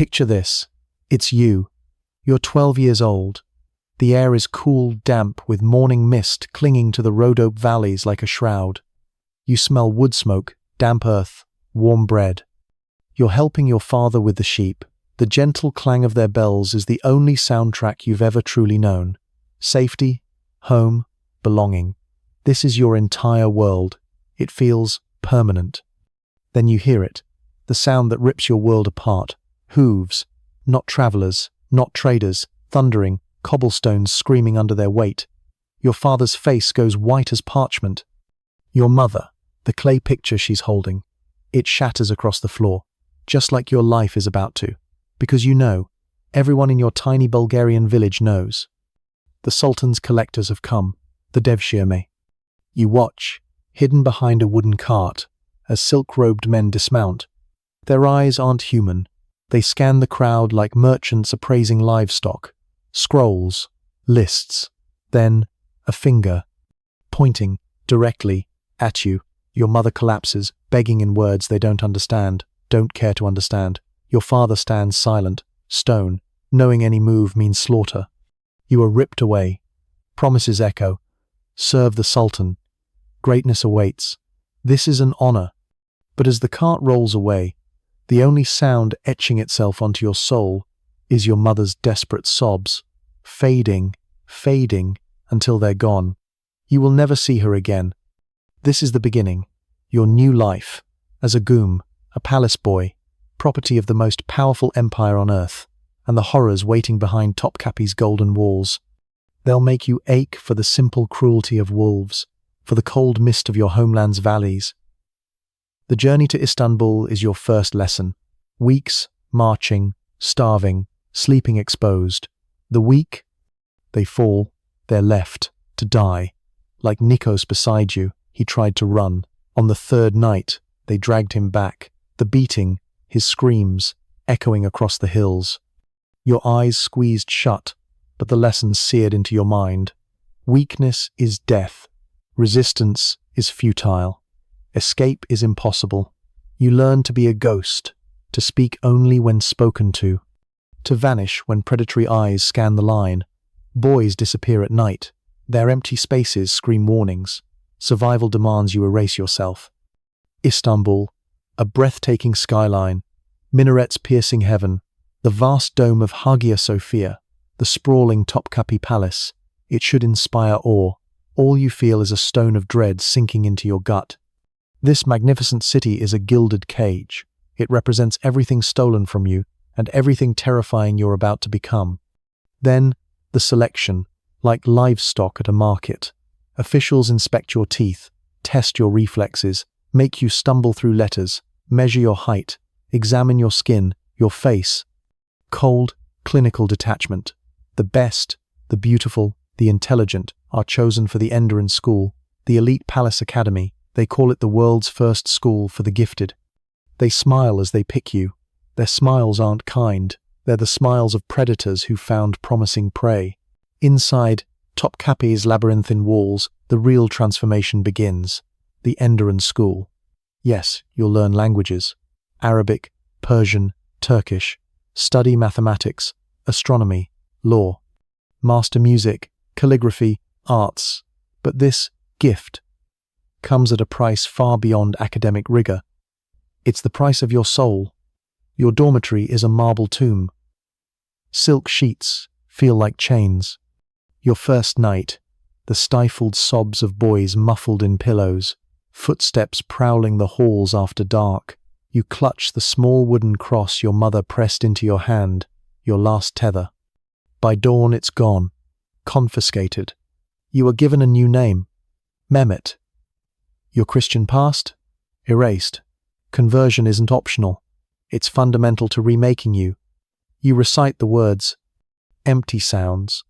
Picture this. It's you. You're 12 years old. The air is cool, damp, with morning mist clinging to the Rhodope valleys like a shroud. You smell wood smoke, damp earth, warm bread. You're helping your father with the sheep. The gentle clang of their bells is the only soundtrack you've ever truly known. Safety, home, belonging. This is your entire world. It feels permanent. Then you hear it, the sound that rips your world apart. Hooves, not travelers, not traders, thundering, cobblestones screaming under their weight. Your father's face goes white as parchment. Your mother, the clay picture she's holding, it shatters across the floor, just like your life is about to. Because you know, everyone in your tiny Bulgarian village knows. The Sultan's collectors have come, the Devshirme. You watch, hidden behind a wooden cart, as silk-robed men dismount. Their eyes aren't human. They scan the crowd like merchants appraising livestock. Scrolls, lists, then a finger, pointing directly at you. Your mother collapses, begging in words they don't understand, don't care to understand. Your father stands silent, stone, knowing any move means slaughter. You are ripped away. Promises echo. Serve the Sultan. Greatness awaits. This is an honor. But as the cart rolls away, the only sound etching itself onto your soul is your mother's desperate sobs, fading, fading, until they're gone. You will never see her again. This is the beginning. Your new life, as a goom, a palace boy, property of the most powerful empire on earth, and the horrors waiting behind Topkapi's golden walls. They'll make you ache for the simple cruelty of wolves, for the cold mist of your homeland's valleys. The journey to Istanbul is your first lesson. Weeks, marching, starving, sleeping exposed. The weak, they fall, they're left, to die. Like Nikos beside you, he tried to run. On the third night, they dragged him back. The beating, his screams, echoing across the hills. Your eyes squeezed shut, but the lesson seared into your mind. Weakness is death. Resistance is futile. Escape is impossible. You learn to be a ghost, to speak only when spoken to vanish when predatory eyes scan the line. Boys disappear at night. Their empty spaces scream warnings. Survival demands you erase yourself. Istanbul, a breathtaking skyline, minarets piercing heaven, the vast dome of Hagia Sophia, the sprawling Topkapi Palace. It should inspire awe. All you feel is a stone of dread sinking into your gut. This magnificent city is a gilded cage. It represents everything stolen from you and everything terrifying you're about to become. Then, the selection, like livestock at a market. Officials inspect your teeth, test your reflexes, make you stumble through letters, measure your height, examine your skin, your face. Cold, clinical detachment. The best, the beautiful, the intelligent are chosen for the Enderun School, the elite palace academy. They call it the world's first school for the gifted. They smile as they pick you. Their smiles aren't kind. They're the smiles of predators who found promising prey. Inside Topkapi's labyrinthine walls, the real transformation begins. The Enderun School. Yes, you'll learn languages. Arabic, Persian, Turkish. Study mathematics, astronomy, law. Master music, calligraphy, arts. But this gift comes at a price far beyond academic rigor. It's the price of your soul. Your dormitory is a marble tomb. Silk sheets feel like chains. Your first night, the stifled sobs of boys muffled in pillows, footsteps prowling the halls after dark. You clutch the small wooden cross your mother pressed into your hand, your last tether. By dawn it's gone, confiscated. You are given a new name, Mehmet. Your Christian past? Erased. Conversion isn't optional. It's fundamental to remaking you. You recite the words, empty sounds.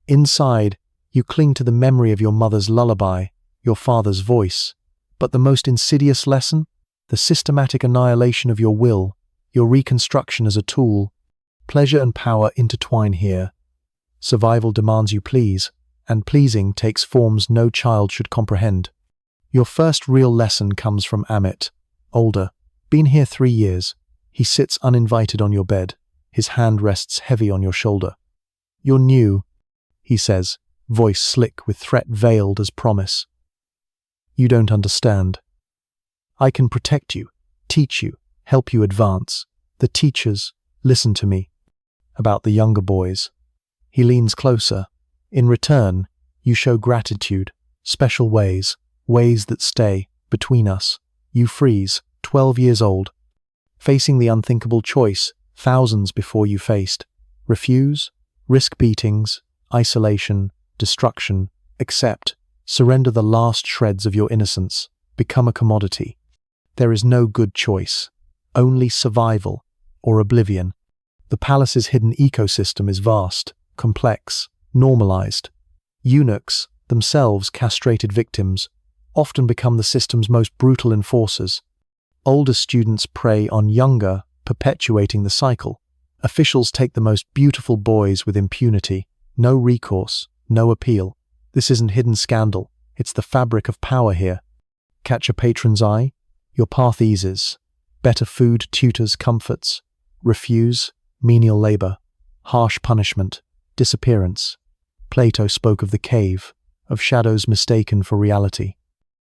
Inside, you cling to the memory of your mother's lullaby, your father's voice. But the most insidious lesson? The systematic annihilation of your will, your reconstruction as a tool. Pleasure and power intertwine here. Survival demands you please, and pleasing takes forms no child should comprehend. Your first real lesson comes from Amit, older, been here 3 years. He sits uninvited on your bed. His hand rests heavy on your shoulder. "You're new," he says, voice slick with threat veiled as promise. "You don't understand. I can protect you, teach you, help you advance. The teachers, listen to me." About the younger boys. He leans closer. "In return, you show gratitude, special ways, ways that stay between us. You freeze, 12 years old, facing the unthinkable choice thousands before you faced. Refuse, risk beatings, isolation, destruction, accept, surrender the last shreds of your innocence, become a commodity. There is no good choice, only survival or oblivion. The palace's hidden ecosystem is vast, complex, normalized. Eunuchs, themselves castrated victims, often become the system's most brutal enforcers. Older students prey on younger, perpetuating the cycle. Officials take the most beautiful boys with impunity. No recourse, no appeal. This isn't hidden scandal. It's the fabric of power here. Catch a patron's eye? Your path eases. Better food, tutors, comforts. Refuse, menial labor. Harsh punishment, disappearance. Plato spoke of the cave, of shadows mistaken for reality.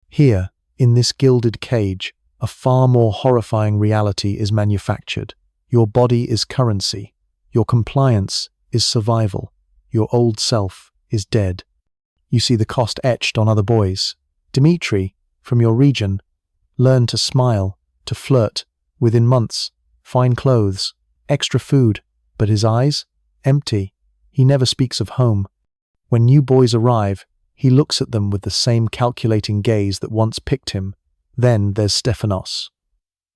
Here, in this gilded cage, a far more horrifying reality is manufactured. Your body is currency. Your compliance is survival. Your old self is dead. You see the cost etched on other boys. Dmitri, from your region, learned to smile, to flirt, within months, fine clothes, extra food, but his eyes? Empty. He never speaks of home. When new boys arrive, he looks at them with the same calculating gaze that once picked him. Then there's Stephanos.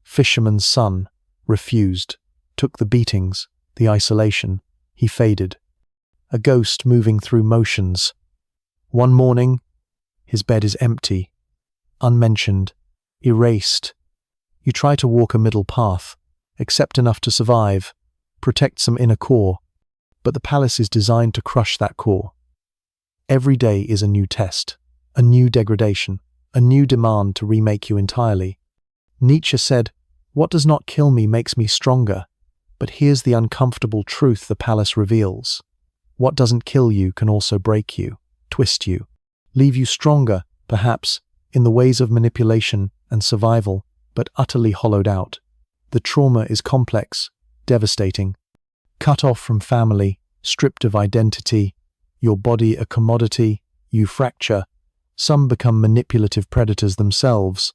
Fisherman's son, refused, took the beatings, the isolation. He faded. A ghost moving through motions. One morning, his bed is empty, unmentioned, erased. You try to walk a middle path, accept enough to survive, protect some inner core, but the palace is designed to crush that core. Every day is a new test, a new degradation, a new demand to remake you entirely. Nietzsche said, "What does not kill me makes me stronger." But here's the uncomfortable truth the palace reveals. What doesn't kill you can also break you, twist you, leave you stronger, perhaps, in the ways of manipulation and survival, but utterly hollowed out. The trauma is complex, devastating. Cut off from family, stripped of identity, your body a commodity, you fracture. Some become manipulative predators themselves.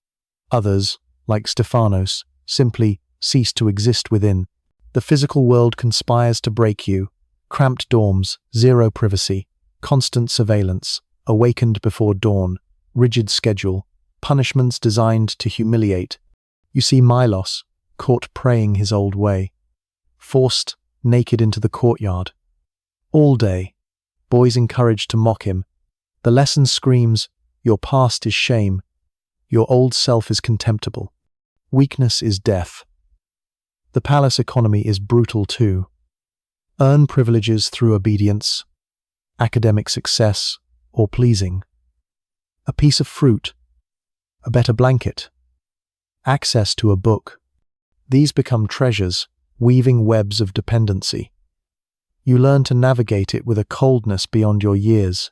Others, like Stephanos, simply cease to exist within. The physical world conspires to break you. Cramped dorms, zero privacy, constant surveillance, awakened before dawn, rigid schedule, punishments designed to humiliate. You see Milos, caught praying his old way, forced naked into the courtyard. All day, boys encouraged to mock him. The lesson screams, your past is shame, your old self is contemptible. Weakness is death. The palace economy is brutal too. Earn privileges through obedience, academic success, or pleasing. A piece of fruit, a better blanket, access to a book. These become treasures, weaving webs of dependency. You learn to navigate it with a coldness beyond your years.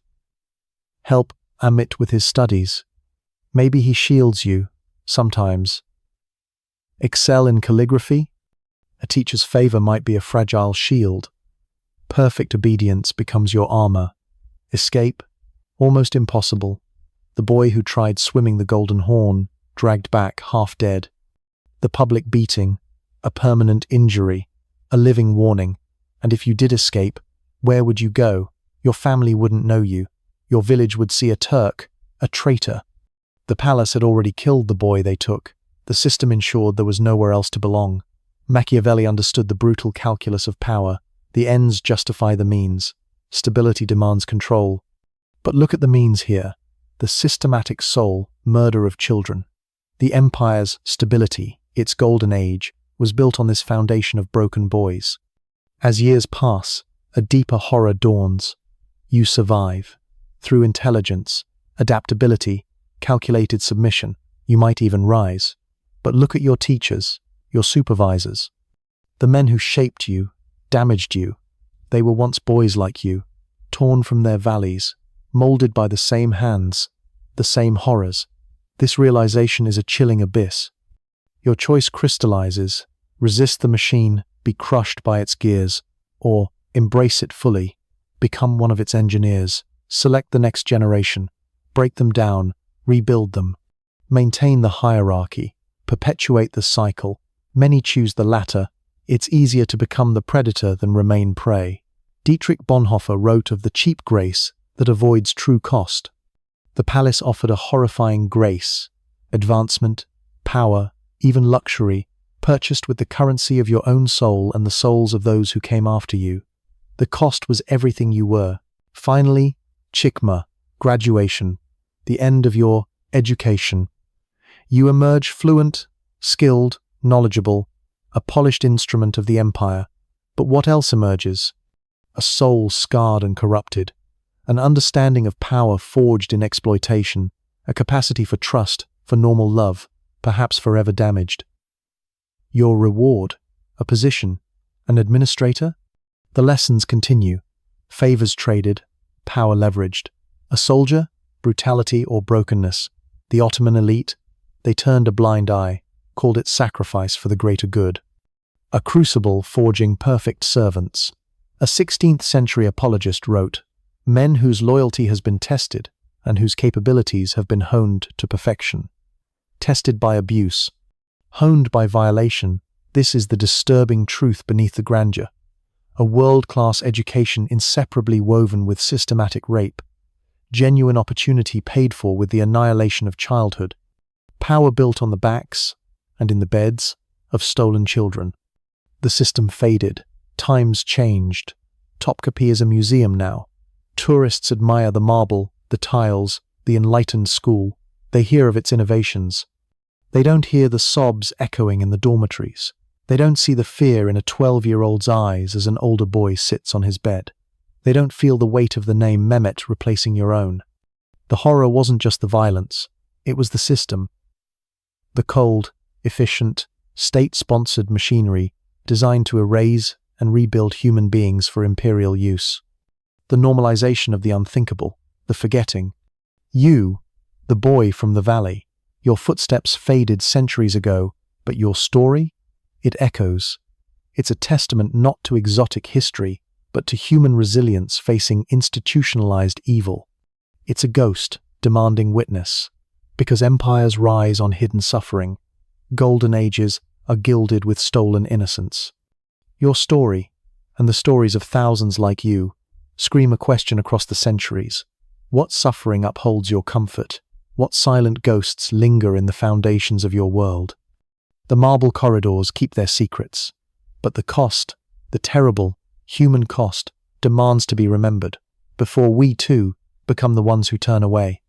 Help Amit with his studies. Maybe he shields you, sometimes. Excel in calligraphy? A teacher's favor might be a fragile shield. Perfect obedience becomes your armor. Escape? Almost impossible. The boy who tried swimming the Golden Horn, dragged back half dead. The public beating, a permanent injury, a living warning. And if you did escape, where would you go? Your family wouldn't know you. Your village would see a Turk, a traitor. The palace had already killed the boy they took. The system ensured there was nowhere else to belong. Machiavelli understood the brutal calculus of power. The ends justify the means. Stability demands control. But look at the means here. The systematic soul murder of children. The empire's stability, its golden age, was built on this foundation of broken boys. As years pass, a deeper horror dawns. You survive. Through intelligence, adaptability, calculated submission, you might even rise. But look at your teachers, your supervisors. The men who shaped you, damaged you. They were once boys like you, torn from their valleys, molded by the same hands, the same horrors. This realization is a chilling abyss. Your choice crystallizes: resist the machine, be crushed by its gears, or embrace it fully, become one of its engineers, select the next generation, break them down, rebuild them. Maintain the hierarchy, perpetuate the cycle. Many choose the latter. It's easier to become the predator than remain prey. Dietrich Bonhoeffer wrote of the cheap grace that avoids true cost. The palace offered a horrifying grace: advancement, power, even luxury, purchased with the currency of your own soul and the souls of those who came after you. The cost was everything you were. Finally, Chikma, graduation, the end of your education. You emerge fluent, skilled, knowledgeable, a polished instrument of the empire. But what else emerges? A soul scarred and corrupted, an understanding of power forged in exploitation, a capacity for trust, for normal love, perhaps forever damaged. Your reward, a position, an administrator? The lessons continue. Favors traded, power leveraged. A soldier? Brutality or brokenness. The Ottoman elite? They turned a blind eye, called it sacrifice for the greater good. A crucible forging perfect servants. A 16th century apologist wrote, "Men whose loyalty has been tested and whose capabilities have been honed to perfection." Tested by abuse, honed by violation, this is the disturbing truth beneath the grandeur. A world-class education inseparably woven with systematic rape. Genuine opportunity paid for with the annihilation of childhood. Power built on the backs, and in the beds, of stolen children. The system faded. Times changed. Topkapi is a museum now. Tourists admire the marble, the tiles, the enlightened school. They hear of its innovations. They don't hear the sobs echoing in the dormitories. They don't see the fear in a 12-year-old's eyes as an older boy sits on his bed. They don't feel the weight of the name Mehmet replacing your own. The horror wasn't just the violence, it was the system. The cold, efficient, state-sponsored machinery designed to erase and rebuild human beings for imperial use. The normalization of the unthinkable, the forgetting. You, the boy from the valley, your footsteps faded centuries ago, but your story? It echoes. It's a testament not to exotic history, but to human resilience facing institutionalized evil. It's a ghost demanding witness, because empires rise on hidden suffering. Golden ages are gilded with stolen innocence. Your story, and the stories of thousands like you, scream a question across the centuries. What suffering upholds your comfort? What silent ghosts linger in the foundations of your world? The marble corridors keep their secrets, but the cost, the terrible, human cost, demands to be remembered, before we too become the ones who turn away.